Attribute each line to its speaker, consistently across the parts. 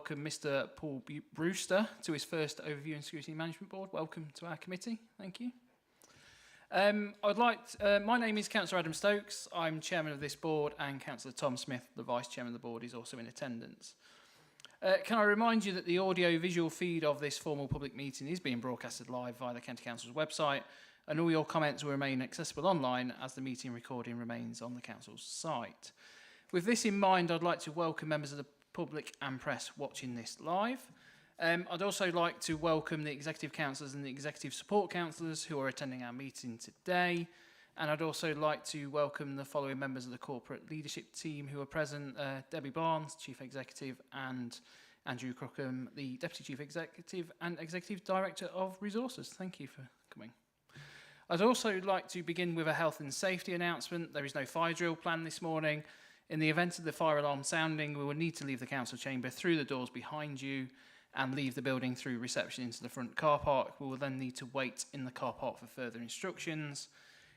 Speaker 1: welcome Mr. Paul Brewster to his first Overview and Scrutiny Management Board. Welcome to our committee. Thank you. My name is Councillor Adam Stokes. I'm chairman of this board, and Councillor Tom Smith, the vice chairman of the board, is also in attendance. Can I remind you that the audio-visual feed of this formal public meeting is being broadcasted live via the County Council's website, and all your comments will remain accessible online as the meeting recording remains on the Council's site. With this in mind, I'd like to welcome members of the public and press watching this live. I'd also like to welcome the Executive Councillors and the Executive Support Councillors who are attending our meeting today. And I'd also like to welcome the following members of the corporate leadership team who are present: Debbie Barnes, Chief Executive, and Andrew Crookham, the Deputy Chief Executive and Executive Director of Resources. Thank you for coming. I'd also like to begin with a health and safety announcement. There is no fire drill planned this morning. In the event of the fire alarm sounding, we will need to leave the council chamber through the doors behind you and leave the building through reception into the front car park. We will then need to wait in the car park for further instructions.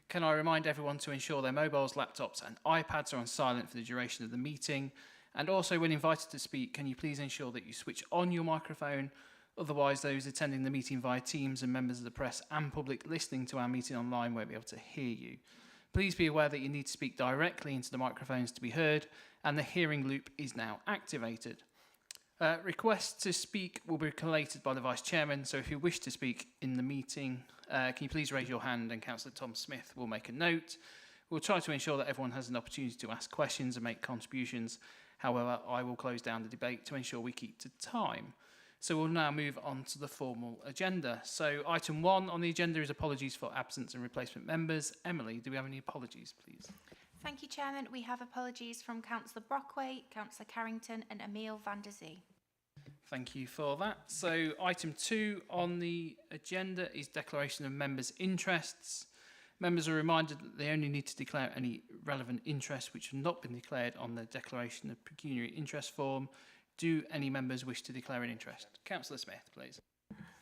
Speaker 1: Can I remind everyone to ensure their mobiles, laptops and iPads are on silent for the duration of the meeting? And also, when invited to speak, can you please ensure that you switch on your microphone? Otherwise, those attending the meeting via Teams and members of the press and public listening to our meeting online won't be able to hear you. Please be aware that you need to speak directly into the microphones to be heard, and the hearing loop is now activated. Requests to speak will be collated by the Vice Chairman, so if you wish to speak in the meeting, can you please raise your hand and Councillor Tom Smith will make a note. We'll try to ensure that everyone has an opportunity to ask questions and make contributions. However, I will close down the debate to ensure we keep to time. So we'll now move on to the formal agenda. So item 1 on the agenda is apologies for absence and replacement members. Emily, do we have any apologies, please?
Speaker 2: Thank you, Chairman. We have apologies from Councillor Brockway, Councillor Carrington and Emile van der Zee.
Speaker 1: Thank you for that. So item 2 on the agenda is declaration of members' interests. Members are reminded that they only need to declare any relevant interests which have not been declared on the declaration of pecuniary interest form. Do any members wish to declare an interest? Councillor Smith, please.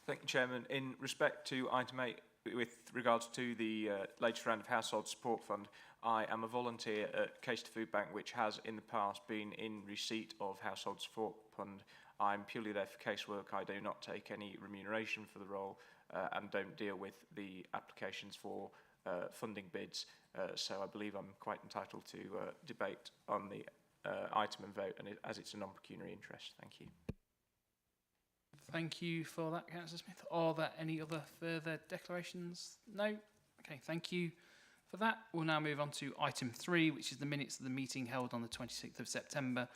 Speaker 3: Thank you, Chairman. In respect to item 8, with regards to the latest round of Household Support Fund, I am a volunteer at Case to Food Bank, which has in the past been in receipt of Household Support Fund. I'm purely there for casework. I do not take any remuneration for the role and don't deal with the applications for funding bids. So I believe I'm quite entitled to debate on the item and vote, and as it's a non-pecuniary interest. Thank you.
Speaker 1: Thank you for that, Councillor Smith. Are there any other further declarations? No? Okay, thank you for that. We'll now move on to item 3, which is the minutes of the meeting held on the 26th of September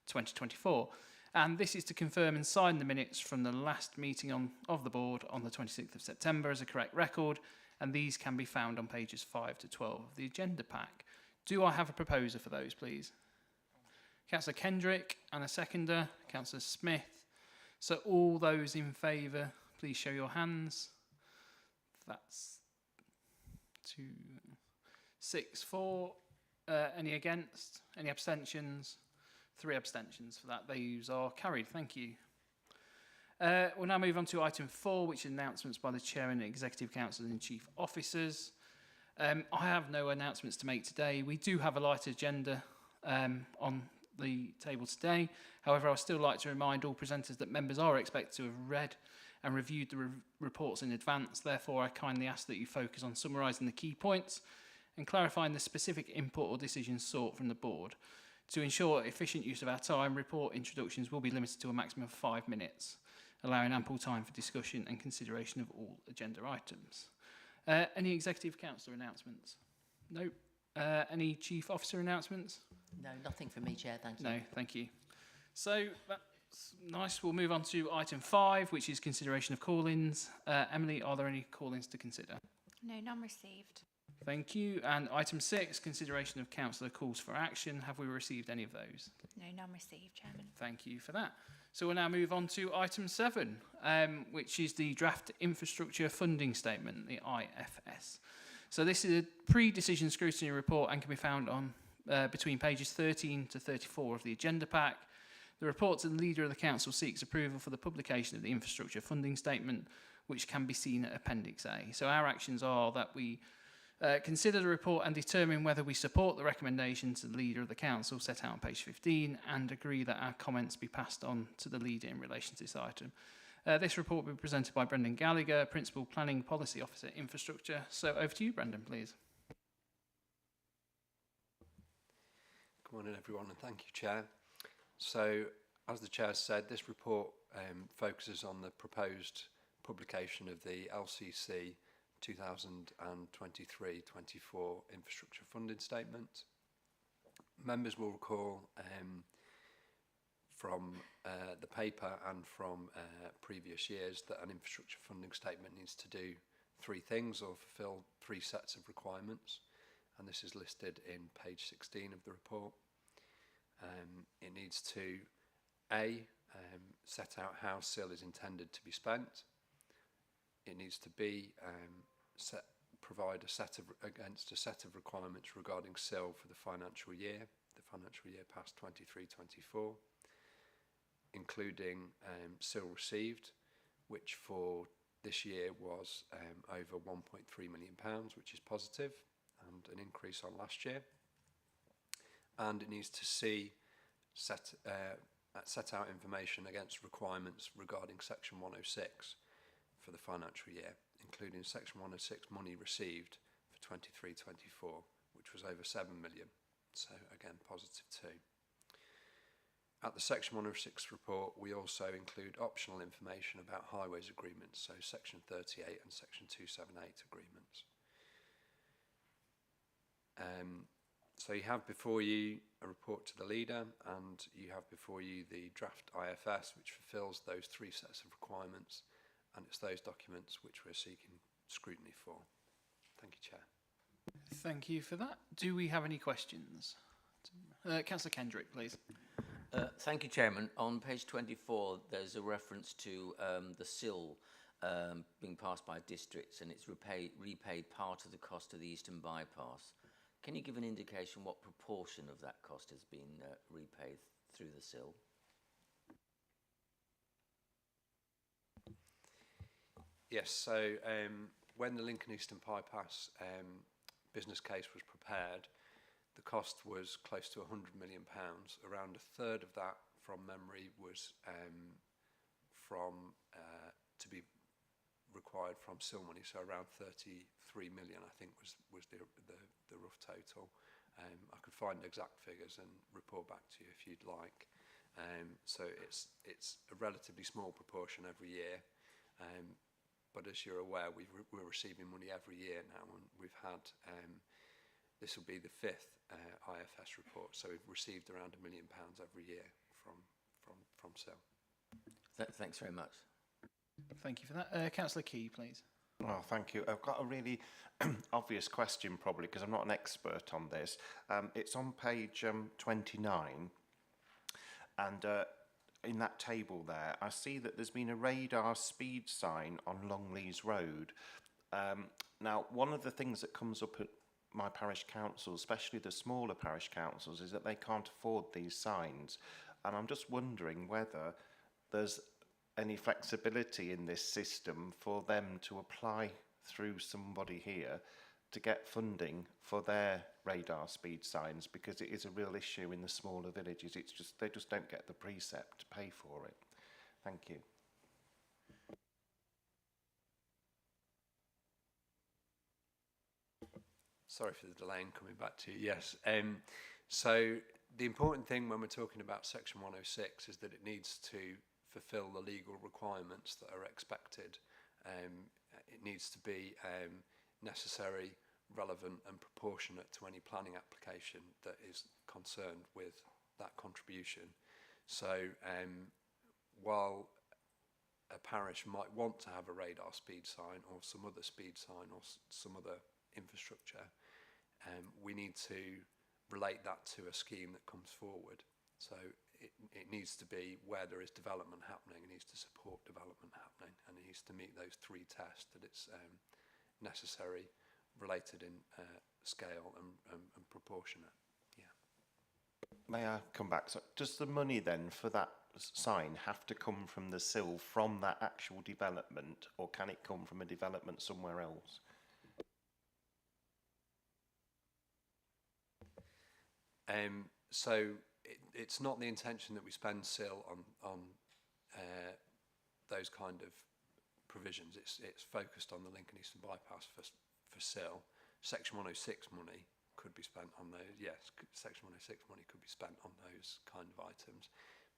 Speaker 1: 2024. And this is to confirm and sign the minutes from the last meeting of the board on the 26th of September as a correct record, and these can be found on pages 5 to 12 of the agenda pack. Do I have a proposer for those, please? Councillor Kendrick and a seconder, Councillor Smith. So all those in favour, please show your hands. That's 2, 6, 4. Any against? Any abstentions? 3 abstentions for that. Those are carried. Thank you. We'll now move on to item 4, which is announcements by the Chairman, Executive Councillors and Chief Officers. I have no announcements to make today. We do have a light agenda on the table today. However, I'd still like to remind all presenters that members are expected to have read and reviewed the reports in advance. Therefore, I kindly ask that you focus on summarising the key points and clarifying the specific input or decisions sought from the board. To ensure efficient use of our time, report introductions will be limited to a maximum of 5 minutes, allowing ample time for discussion and consideration of all agenda items. Any Executive Councillor announcements? No. Any Chief Officer announcements?
Speaker 4: No, nothing from me, Chair, thank you.
Speaker 1: No, thank you. So that's nice. We'll move on to item 5, which is consideration of call-ins. Emily, are there any call-ins to consider?
Speaker 2: No, none received.
Speaker 1: Thank you. And item 6, consideration of councillor calls for action. Have we received any of those?
Speaker 2: No, none received, Chairman.
Speaker 1: Thank you for that. So we'll now move on to item 7, which is the draft infrastructure funding statement, the IFS. So this is a pre-decision scrutiny report and can be found on between pages 13 to 34 of the agenda pack. The report to the Leader of the Council seeks approval for the publication of the infrastructure funding statement, which can be seen at Appendix A. So our actions are that we Consider the report and determine whether we support the recommendation to the Leader of the Council set out on page 15 and agree that our comments be passed on to the Leader in relation to this item. This report will be presented by Brendan Gallagher, Principal Planning Policy Officer, Infrastructure. So over to you, Brendan, please.
Speaker 5: Good morning, everyone, and thank you, Chair. So, as the Chair said, this report focuses on the proposed publication of the LCC 2023-24 Infrastructure Funding Statement. Members will recall from the paper and from previous years that an infrastructure funding statement needs to do three things or fulfil three sets of requirements, and this is listed in page 16 of the report. It needs to A, set out how SIL is intended to be spent. It needs to B, provide against a set of requirements regarding SIL for the financial year past 23-24, including SIL received, which for this year was over £1.3 million, which is positive and an increase on last year. And it needs to C, set out information against requirements regarding Section 106 for the financial year, including Section 106 money received for 23-24, which was over 7 million. So again, positive too. At the Section 106 report, we also include optional information about highways agreements, so Section 38 and Section 278 agreements. So you have before you a report to the Leader, and you have before you the draft IFS, which fulfills those three sets of requirements, and it's those documents which we're seeking scrutiny for. Thank you, Chair.
Speaker 1: Thank you for that. Do we have any questions? Councillor Kendrick, please.
Speaker 6: Thank you, Chairman. On page 24, there's a reference to the SIL being passed by districts, and it's repaid part of the cost of the Eastern Bypass. Can you give an indication what proportion of that cost has been repaid through the SIL?
Speaker 5: Yes, so when the Lincoln Eastern Bypass business case was prepared, the cost was close to £100 million. Around a third of that, from memory, was to be required from SIL money, so around 33 million, I think, was the rough total. I could find exact figures and report back to you if you'd like. So it's a relatively small proportion every year, but as you're aware, we're receiving money every year now, and we've had this will be the fifth IFS report, so we've received around £1 million every year from SIL.
Speaker 6: Thanks very much.
Speaker 1: Thank you for that. Councillor Key, please.
Speaker 7: Well, thank you. I've got a really obvious question, probably, because I'm not an expert on this. It's on page 29, and in that table there, I see that there's been a radar speed sign on Longleys Road. Now, one of the things that comes up at my parish council, especially the smaller parish councils, is that they can't afford these signs. And I'm just wondering whether there's any flexibility in this system for them to apply through somebody here to get funding for their radar speed signs, because it is a real issue in the smaller villages. It's just they just don't get the precept to pay for it. Thank you.
Speaker 5: Sorry for the delay in coming back to you. Yes. So the important thing when we're talking about Section 106 is that it needs to fulfil the legal requirements that are expected. It needs to be necessary, relevant and proportionate to any planning application that is concerned with that contribution. So while a parish might want to have a radar speed sign or some other speed sign or some other infrastructure, we need to relate that to a scheme that comes forward. So it needs to be where there is development happening, it needs to support development happening, and it needs to meet those three tests, that it's necessary, related in scale and proportionate. Yeah.
Speaker 7: May I come back? So does the money then for that sign have to come from the SIL from that actual development, or can it come from a development somewhere else?
Speaker 5: So it's not the intention that we spend SIL on those kind of provisions. It's focused on the Lincoln Eastern Bypass for SIL. Section 106 money could be spent on those. Yes, Section 106 money could be spent on those kind of items,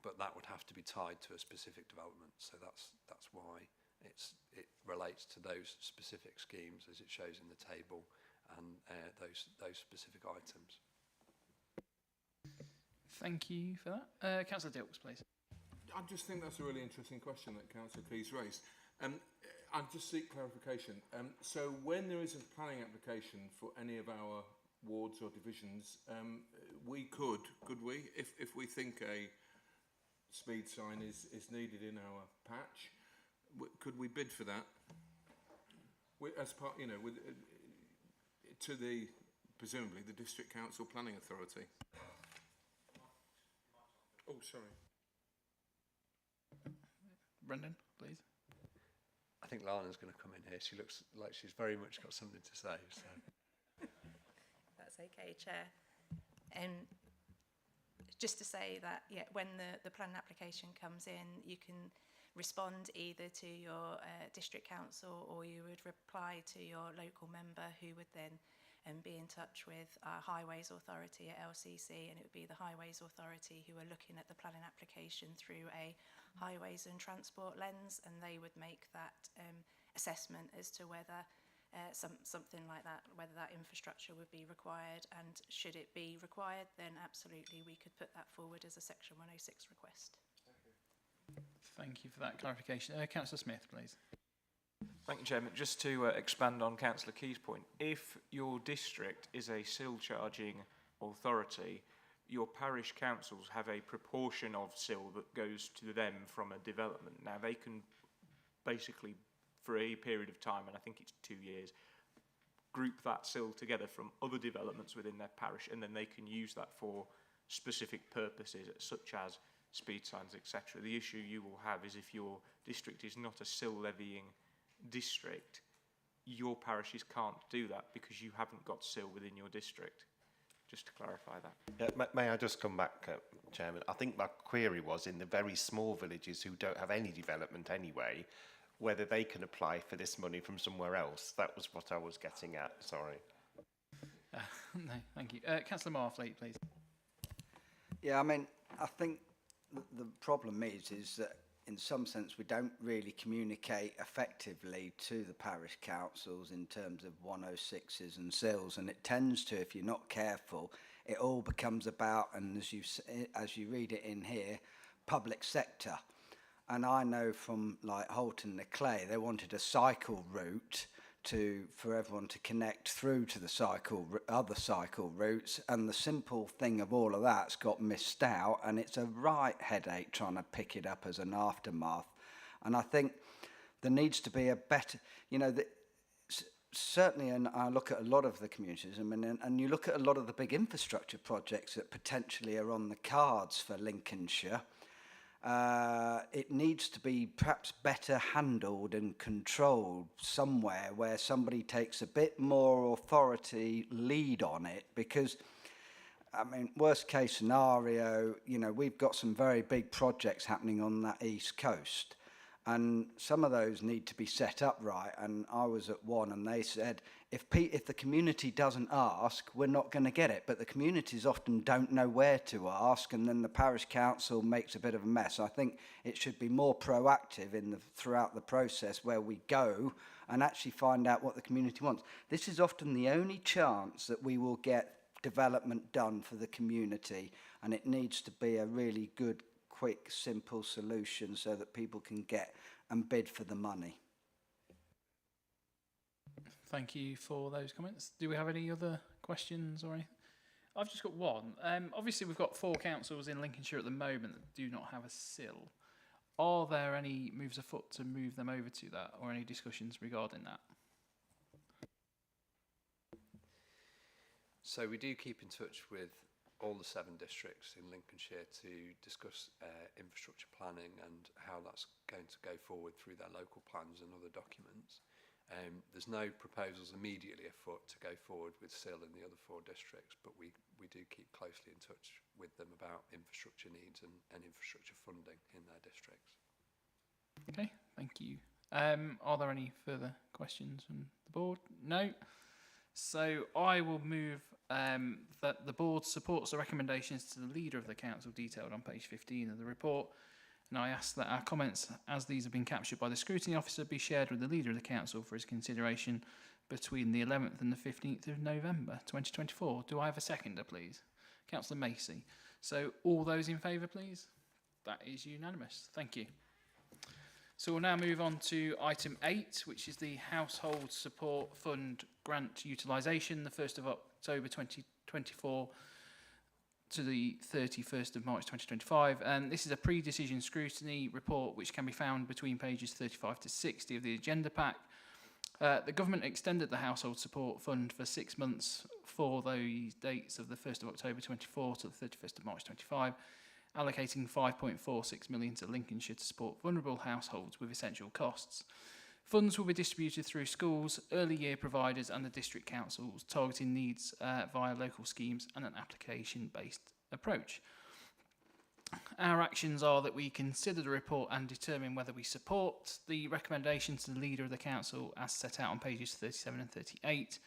Speaker 5: but that would have to be tied to a specific development. So that's why it relates to those specific schemes as it shows in the table, and those specific items.
Speaker 1: Thank you for that. Councillor Dilks, please.
Speaker 8: I just think that's a really interesting question that Councillor Keys raised. I just seek clarification. So when there is a planning application for any of our wards or divisions, we could we, if we think a speed sign is needed in our patch, could we bid for that? As part, with to the presumably the District Council Planning Authority. Oh, sorry.
Speaker 1: Brendan, please.
Speaker 5: I think Lana's going to come in here. She looks like she's very much got something to say. So.
Speaker 9: That's okay, Chair. Just to say that, yeah, when the planning application comes in, you can respond either to your district council, or you would reply to your local member, who would then be in touch with our Highways Authority at LCC, and it would be the Highways Authority who are looking at the planning application through a highways and transport lens, and they would make that assessment as to whether something like that, whether that infrastructure would be required, and should it be required, then absolutely we could put that forward as a Section 106 request.
Speaker 1: Thank you for that clarification. Councillor Smith, please.
Speaker 3: Thank you, Chairman. Just to expand on Councillor Key's point, if your district is a SIL charging authority, your parish councils have a proportion of SIL that goes to them from a development. Now, they can basically, for a period of time, and I think it's 2 years, group that SIL together from other developments within their parish, and then they can use that for specific purposes, such as speed signs, etc. The issue you will have is if your district is not a SIL levying district, your parishes can't do that because you haven't got SIL within your district. Just to clarify that.
Speaker 7: Yeah, may I just come back, Chairman? I think my query was in the very small villages who don't have any development anyway, whether they can apply for this money from somewhere else. That was what I was getting at. Sorry.
Speaker 1: No, thank you. Councillor Marfleet, please.
Speaker 10: Yeah, I mean, I think the problem is that in some sense we don't really communicate effectively to the parish councils in terms of 106s and SILs, and it tends to, if you're not careful, it all becomes about, and as you read it in here, public sector. And I know from like Holton the Clay, they wanted a cycle route for everyone to connect through to the other cycle routes, and the simple thing of all of that's got missed out, and it's a right headache trying to pick it up as an aftermath. And I think there needs to be a better, certainly, and I look at a lot of the communities, I mean, and you look at a lot of the big infrastructure projects that potentially are on the cards for Lincolnshire. It needs to be perhaps better handled and controlled somewhere where somebody takes a bit more authority lead on it, because I mean, worst case scenario, we've got some very big projects happening on that east coast, and some of those need to be set up right. And I was at one, and they said, if the community doesn't ask, we're not going to get it. But the communities often don't know where to ask, and then the parish council makes a bit of a mess. I think it should be more proactive throughout the process, where we go and actually find out what the community wants. This is often the only chance that we will get development done for the community, and it needs to be a really good, quick, simple solution so that people can get and bid for the money.
Speaker 1: Thank you for those comments. Do we have any other questions or anything? I've just got one. Obviously, we've got 4 councils in Lincolnshire at the moment that do not have a SIL. Are there any moves afoot to move them over to that, or any discussions regarding that?
Speaker 5: So we do keep in touch with all the 7 districts in Lincolnshire to discuss infrastructure planning and how that's going to go forward through their local plans and other documents. There's no proposals immediately afoot to go forward with SIL in the other 4 districts, but we do keep closely in touch with them about infrastructure needs and infrastructure funding in their districts.
Speaker 1: Okay, thank you. Are there any further questions from the board? No. So I will move that the board supports the recommendations to the leader of the council detailed on page 15 of the report, and I ask that our comments, as these have been captured by the scrutiny officer, be shared with the leader of the council for his consideration between the 11th and the 15th of November 2024. Do I have a seconder, please? Councillor Macy. So all those in favour, please? That is unanimous. Thank you. So we'll now move on to item 8, which is the Household Support Fund grant utilisation, the 1st of October 2024 to the 31st of March 2025. And this is a pre-decision scrutiny report which can be found between pages 35 to 60 of the agenda pack. The government extended the Household Support Fund for 6 months for those dates of the 1st of October 24 to the 31st of March 25, allocating 5.46 million to Lincolnshire to support vulnerable households with essential costs. Funds will be distributed through schools, early year providers and the district councils, targeting needs via local schemes and an application-based approach. Our actions are that we consider the report and determine whether we support the recommendations to the leader of the council as set out on pages 37 and 38,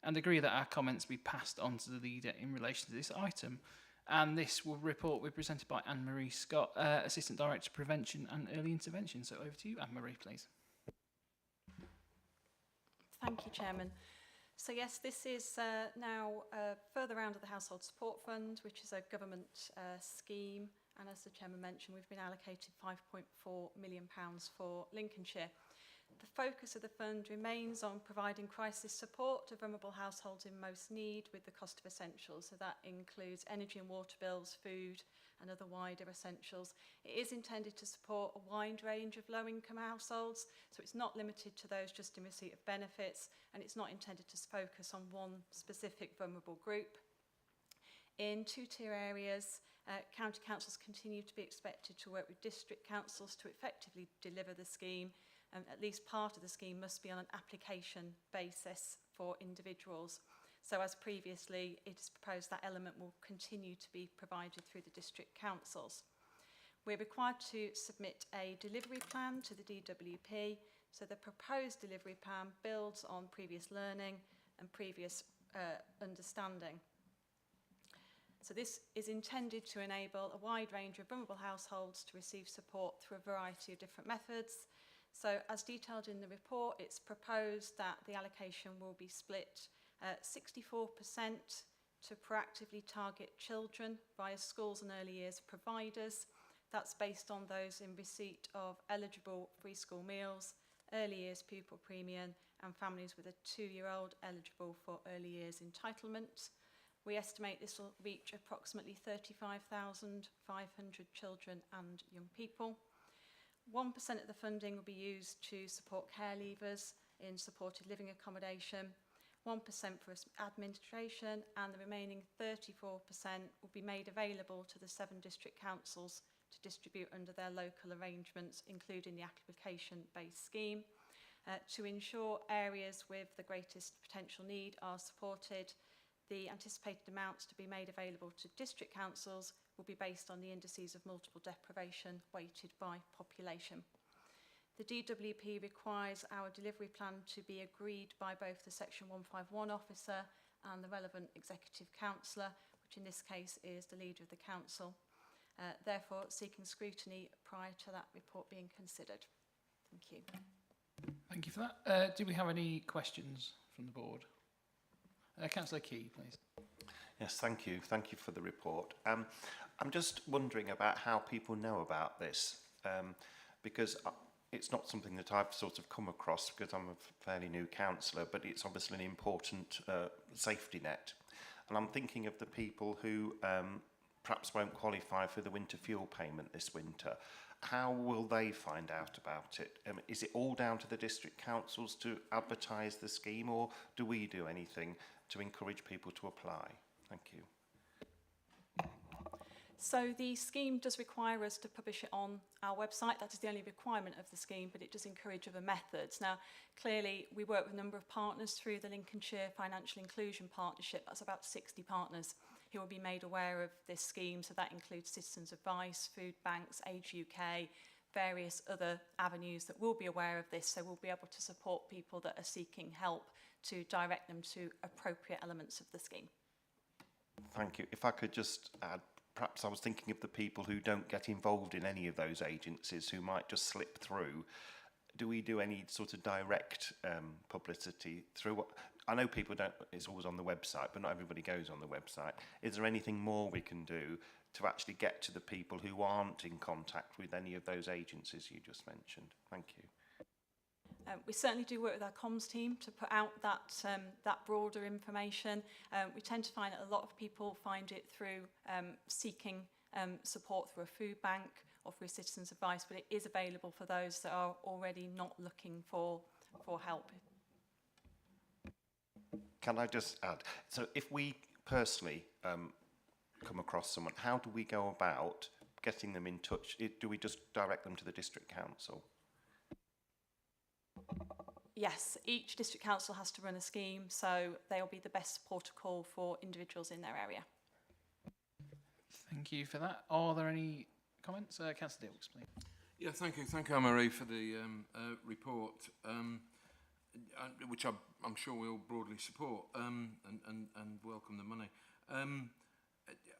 Speaker 1: and agree that our comments be passed on to the leader in relation to this item. And this report will be presented by Anne-Marie Scott, Assistant Director of Prevention and Early Intervention. So over to you, Anne-Marie, please.
Speaker 11: Thank you, Chairman. So yes, this is now a further round of the Household Support Fund, which is a government scheme. And as the Chairman mentioned, we've been allocated £5.4 million for Lincolnshire. The focus of the fund remains on providing crisis support to vulnerable households in most need with the cost of essentials. So that includes energy and water bills, food and other wider essentials. It is intended to support a wide range of low-income households, so it's not limited to those just in receipt of benefits, and it's not intended to focus on one specific vulnerable group. In two-tier areas, county councils continue to be expected to work with district councils to effectively deliver the scheme. At least part of the scheme must be on an application basis for individuals. So as previously, it is proposed that element will continue to be provided through the district councils. We're required to submit a delivery plan to the DWP. So the proposed delivery plan builds on previous learning and previous understanding. So this is intended to enable a wide range of vulnerable households to receive support through a variety of different methods. So as detailed in the report, it's proposed that the allocation will be split 64% to proactively target children via schools and early years providers. That's based on those in receipt of eligible free school meals, early years pupil premium and families with a 2-year-old eligible for early years entitlement. We estimate this will reach approximately 35,500 children and young people. 1% of the funding will be used to support care leavers in supported living accommodation, 1% for administration, and the remaining 34% will be made available to the 7 district councils to distribute under their local arrangements, including the application-based scheme. To ensure areas with the greatest potential need are supported, the anticipated amounts to be made available to district councils will be based on the indices of multiple deprivation weighted by population. The DWP requires our delivery plan to be agreed by both the Section 151 officer and the relevant executive councillor, which in this case is the leader of the council. Therefore, seeking scrutiny prior to that report being considered. Thank you.
Speaker 1: Thank you for that. Do we have any questions from the board? Councillor Key, please.
Speaker 7: Yes, thank you. Thank you for the report. I'm just wondering about how people know about this, because it's not something that I've sort of come across because I'm a fairly new councillor, but it's obviously an important safety net. And I'm thinking of the people who perhaps won't qualify for the winter fuel payment this winter. How will they find out about it? Is it all down to the district councils to advertise the scheme, or do we do anything to encourage people to apply? Thank you.
Speaker 11: So the scheme does require us to publish it on our website. That is the only requirement of the scheme, but it does encourage other methods. Now, clearly, we work with a number of partners through the Lincolnshire Financial Inclusion Partnership. That's about 60 partners who will be made aware of this scheme. So that includes Citizens Advice, food banks, Age UK, various other avenues that will be aware of this. So we'll be able to support people that are seeking help to direct them to appropriate elements of the scheme.
Speaker 7: Thank you. If I could just add, perhaps I was thinking of the people who don't get involved in any of those agencies, who might just slip through. Do we do any sort of direct publicity through what? I know people don't, it's always on the website, but not everybody goes on the website. Is there anything more we can do to actually get to the people who aren't in contact with any of those agencies you just mentioned? Thank you.
Speaker 11: We certainly do work with our comms team to put out that broader information. We tend to find that a lot of people find it through seeking support through a food bank or through Citizens Advice, but it is available for those that are already not looking for help.
Speaker 7: Can I just add, so if we personally come across someone, how do we go about getting them in touch? Do we just direct them to the district council?
Speaker 11: Yes, each district council has to run a scheme, so they'll be the best protocol for individuals in their area.
Speaker 1: Thank you for that. Are there any comments? Councillor Dilks, please.
Speaker 8: Yeah, thank you. Thank you, Anne-Marie, for the report, which I'm sure we'll broadly support and welcome the money.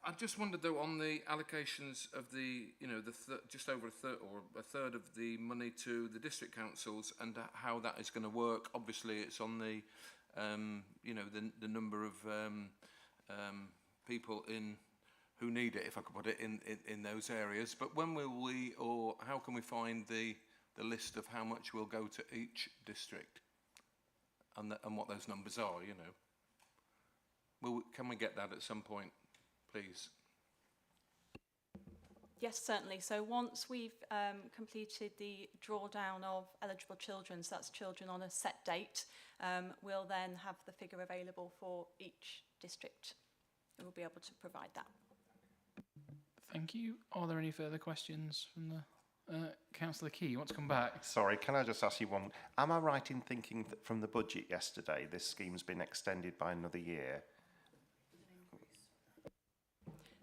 Speaker 8: I just wondered, though, on the allocations of the, just over a third of the money to the district councils, and how that is going to work. Obviously, it's on the, the number of people who need it, if I could put it, in those areas. But when will we, or how can we find the list of how much will go to each district, and what those numbers are? Can we get that at some point, please?
Speaker 11: Yes, certainly. So once we've completed the drawdown of eligible children, so that's children on a set date, we'll then have the figure available for each district. We'll be able to provide that.
Speaker 1: Thank you. Are there any further questions from the Councillor Key? You want to come back?
Speaker 7: Sorry, can I just ask you one? Am I right in thinking that from the budget yesterday, this scheme's been extended by another year?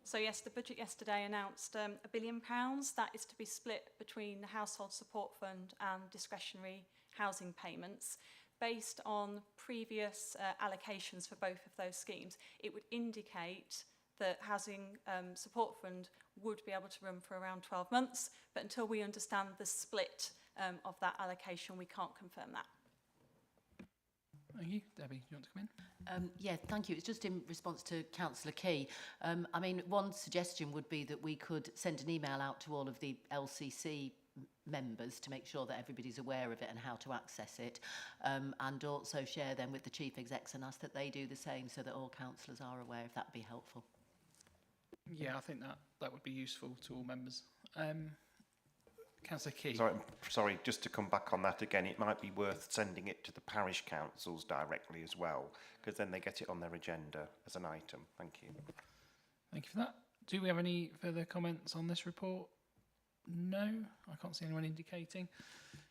Speaker 11: So yes, the budget yesterday announced £1 billion. That is to be split between the Household Support Fund and discretionary housing payments. Based on previous allocations for both of those schemes, it would indicate that Housing Support Fund would be able to run for around 12 months, but until we understand the split of that allocation, we can't confirm that.
Speaker 1: Thank you. Debbie, do you want to come in?
Speaker 4: Yeah, thank you. It's just in response to Councillor Key. I mean, one suggestion would be that we could send an email out to all of the LCC members to make sure that everybody's aware of it and how to access it, and also share them with the chief execs and ask that they do the same so that all councillors are aware, if that'd be helpful.
Speaker 1: Yeah, I think that would be useful to all members. Councillor Key.
Speaker 7: Sorry, just to come back on that again, it might be worth sending it to the parish councils directly as well, because then they get it on their agenda as an item. Thank you.
Speaker 1: Thank you for that. Do we have any further comments on this report? No, I can't see anyone indicating.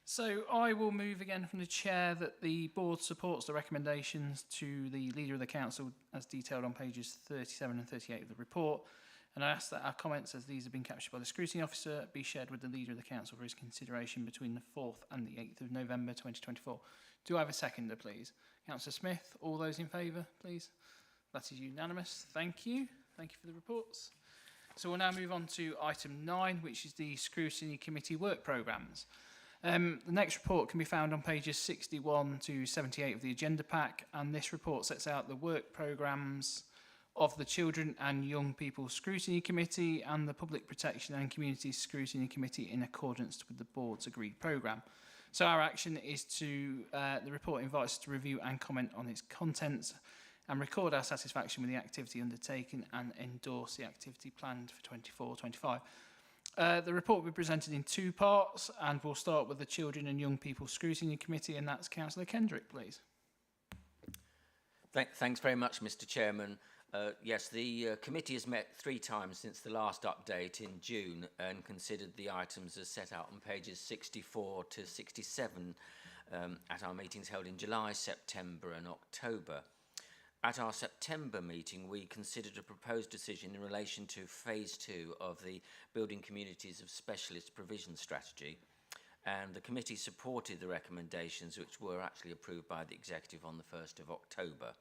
Speaker 1: So I will move again from the chair that the board supports the recommendations to the leader of the council as detailed on pages 37 and 38 of the report. And I ask that our comments, as these have been captured by the scrutiny officer, be shared with the leader of the council for his consideration between the 4th and the 8th of November 2024. Do I have a seconder, please? Councillor Smith, all those in favour, please? That is unanimous. Thank you. Thank you for the reports. So we'll now move on to item 9, which is the Scrutiny Committee work programmes. The next report can be found on pages 61 to 78 of the agenda pack, and this report sets out the work programmes of the Children and Young People Scrutiny Committee and the Public Protection and Community Scrutiny Committee in accordance with the board's agreed programme. So our action is to, the report invites us to review and comment on its contents and record our satisfaction with the activity undertaken and endorse the activity planned for 24-25. The report will be presented in 2 parts, and we'll start with the Children and Young People Scrutiny Committee, and that's Councillor Kendrick, please.
Speaker 6: Thanks very much, Mr. Chairman. Yes, the committee has met 3 times since the last update in June and considered the items as set out on pages 64 to 67 at our meetings held in July, September and October. At our September meeting, we considered a proposed decision in relation to Phase 2 of the Building Communities of Specialist Provision Strategy, and the committee supported the recommendations which were actually approved by the Executive on the 1st of October.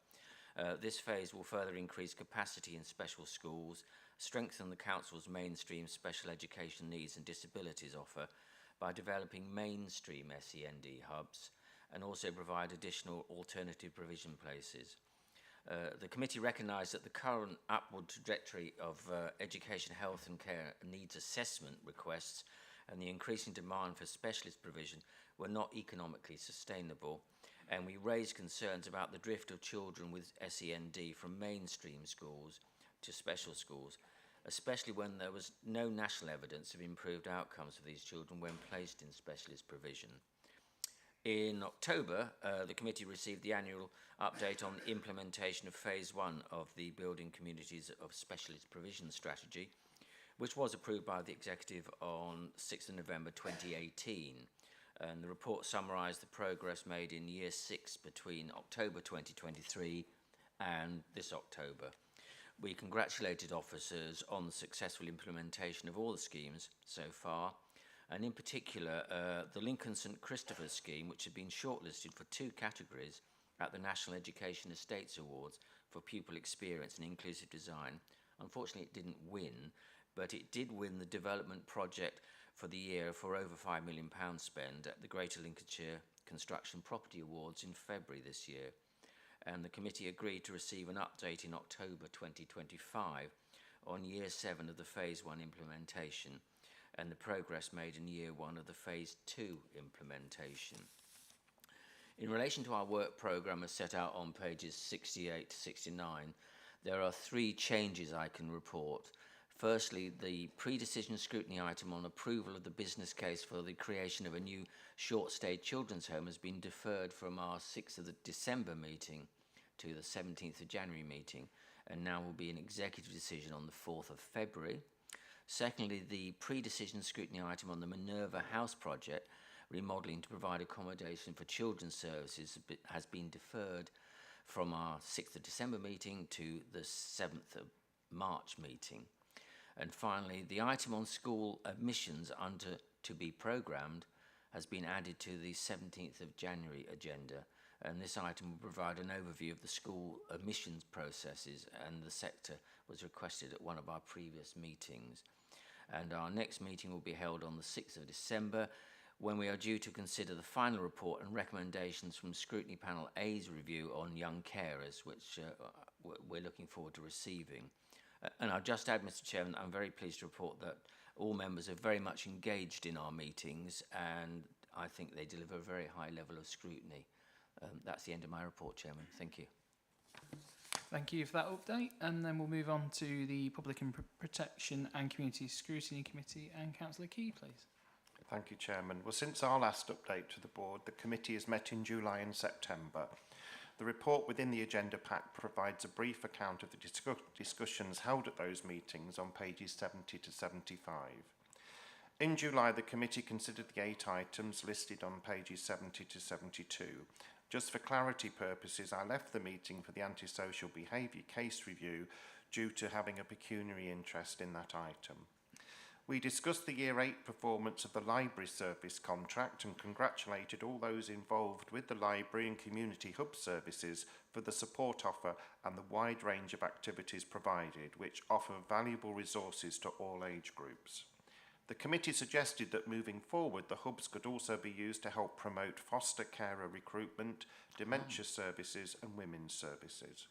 Speaker 6: This phase will further increase capacity in special schools, strengthen the Council's mainstream special education needs and disabilities offer by developing mainstream SEND hubs, and also provide additional alternative provision places. The committee recognised that the current upward trajectory of education, health and care needs assessment requests and the increasing demand for specialist provision were not economically sustainable, and we raised concerns about the drift of children with SEND from mainstream schools to special schools, especially when there was no national evidence of improved outcomes for these children when placed in specialist provision. In October, the committee received the annual update on the implementation of Phase 1 of the Building Communities of Specialist Provision Strategy, which was approved by the Executive on 6th of November 2018. And the report summarised the progress made in Year 6 between October 2023 and this October. We congratulated officers on the successful implementation of all the schemes so far, and in particular the Lincoln St Christopher's scheme, which had been shortlisted for 2 categories at the National Education Estates Awards for pupil experience and inclusive design. Unfortunately, it didn't win, but it did win the development project for the year for over £5 million spend at the Greater Lincolnshire Construction Property Awards in February this year. And the committee agreed to receive an update in October 2025 on Year 7 of the Phase 1 implementation and the progress made in Year 1 of the Phase 2 implementation. In relation to our work programme as set out on pages 68 to 69, there are 3 changes I can report. Firstly, the pre-decision scrutiny item on approval of the business case for the creation of a new short-stay children's home has been deferred from our 6th of December meeting to the 17th of January meeting, and now will be an executive decision on the 4th of February. Secondly, the pre-decision scrutiny item on the Minerva House project, remodelling to provide accommodation for children's services, has been deferred from our 6th of December meeting to the 7th of March meeting. And finally, the item on school admissions under to be programmed has been added to the 17th of January agenda, and this item will provide an overview of the school admissions processes, and the sector was requested at one of our previous meetings. And our next meeting will be held on the 6th of December, when we are due to consider the final report and recommendations from Scrutiny Panel A's review on young carers, which we're looking forward to receiving. And I'll just add, Mr. Chairman, I'm very pleased to report that all members are very much engaged in our meetings, and I think they deliver a very high level of scrutiny. That's the end of my report, Chairman. Thank you.
Speaker 1: Thank you for that update, and then we'll move on to the Public Protection and Community Scrutiny Committee, and Councillor Key, please.
Speaker 7: Thank you, Chairman. Well, since our last update to the board, the committee has met in July and September. The report within the agenda pack provides a brief account of the discussions held at those meetings on pages 70 to 75. In July, the committee considered the 8 items listed on pages 70 to 72. Just for clarity purposes, I left the meeting for the antisocial behaviour case review due to having a pecuniary interest in that item. We discussed the Year 8 performance of the library service contract and congratulated all those involved with the library and community hub services for the support offer and the wide range of activities provided, which offer valuable resources to all age groups. The committee suggested that moving forward, the hubs could also be used to help promote foster carer recruitment, dementia services and women's services.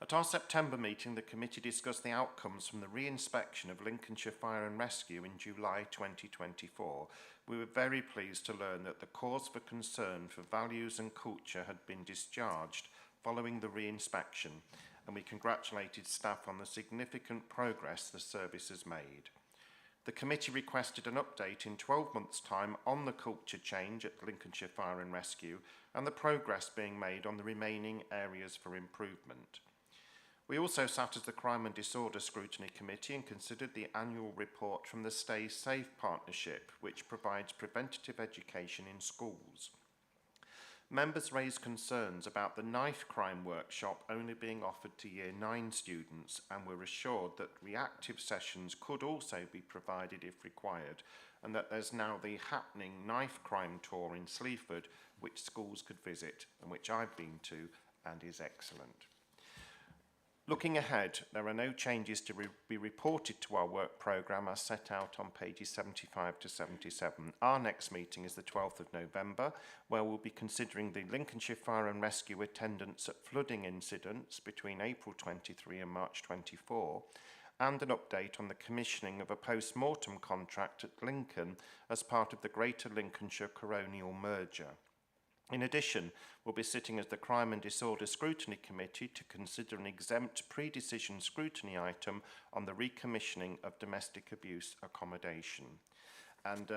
Speaker 7: At our September meeting, the committee discussed the outcomes from the re-inspection of Lincolnshire Fire and Rescue in July 2024. We were very pleased to learn that the cause for concern for values and culture had been discharged following the re-inspection, and we congratulated staff on the significant progress the service has made. The committee requested an update in 12 months' time on the culture change at Lincolnshire Fire and Rescue and the progress being made on the remaining areas for improvement. We also sat as the Crime and Disorder Scrutiny Committee and considered the annual report from the Stay Safe Partnership, which provides preventative education in schools. Members raised concerns about the knife crime workshop only being offered to Year 9 students and were assured that reactive sessions could also be provided if required, and that there's now the happening knife crime tour in Sleaford, which schools could visit and which I've been to and is excellent. Looking ahead, there are no changes to be reported to our work programme as set out on pages 75 to 77. Our next meeting is the 12th of November, where we'll be considering the Lincolnshire Fire and Rescue attendance at flooding incidents between April 23 and March 24, and an update on the commissioning of a post-mortem contract at Lincoln as part of the Greater Lincolnshire Coronial merger. In addition, we'll be sitting as the Crime and Disorder Scrutiny Committee to consider an exempt pre-decision scrutiny item on the recommissioning of domestic abuse accommodation. And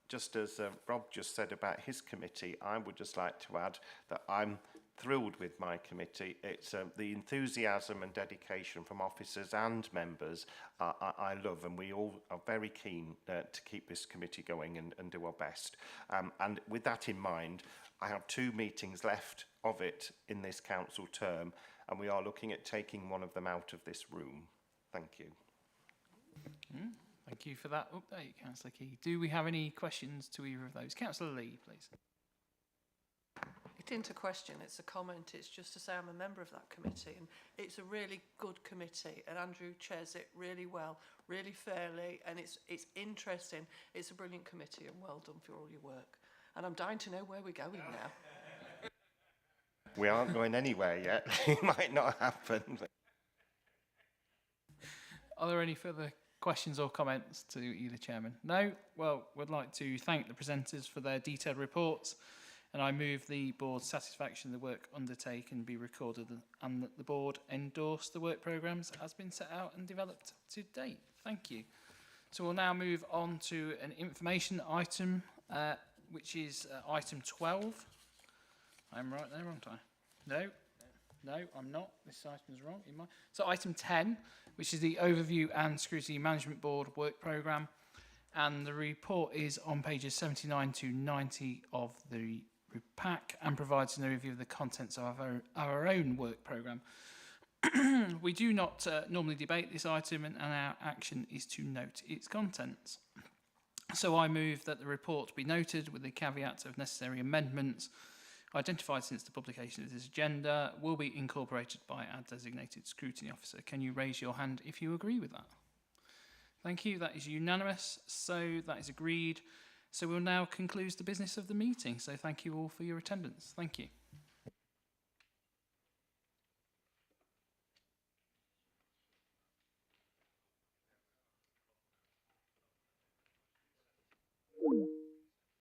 Speaker 7: just as Rob just said about his committee, I would just like to add that I'm thrilled with my committee. It's the enthusiasm and dedication from officers and members I love, and we all are very keen to keep this committee going and do our best. And with that in mind, I have 2 meetings left of it in this council term, and we are looking at taking one of them out of this room. Thank you.
Speaker 1: Thank you for that update, Councillor Key. Do we have any questions to either of those? Councillor Lee, please.
Speaker 12: It isn't a question, it's a comment. It's just to say I'm a member of that committee, and it's a really good committee, and Andrew chairs it really well, really fairly, and it's interesting. It's a brilliant committee, and well done for all your work. And I'm dying to know where we're going now.
Speaker 7: We aren't going anywhere yet. It might not happen.
Speaker 1: Are there any further questions or comments to either chairman? No? Well, we'd like to thank the presenters for their detailed reports, and I move the board's satisfaction the work undertaken be recorded and that the board endorse the work programmes that has been set out and developed to date. Thank you. So we'll now move on to an information item, which is item 12. I'm right there, aren't I? No, I'm not. This item is wrong. So item 10, which is the Overview and Scrutiny Management Board Work Programme. And the report is on pages 79 to 90 of the pack and provides an overview of the contents of our own work programme. We do not normally debate this item, and our action is to note its contents. So I move that the report be noted with the caveat of necessary amendments identified since the publication of this agenda will be incorporated by our designated scrutiny officer. Can you raise your hand if you agree with that? Thank you. That is unanimous. So that is agreed. So we'll now conclude the business of the meeting. So thank you all for your attendance. Thank you.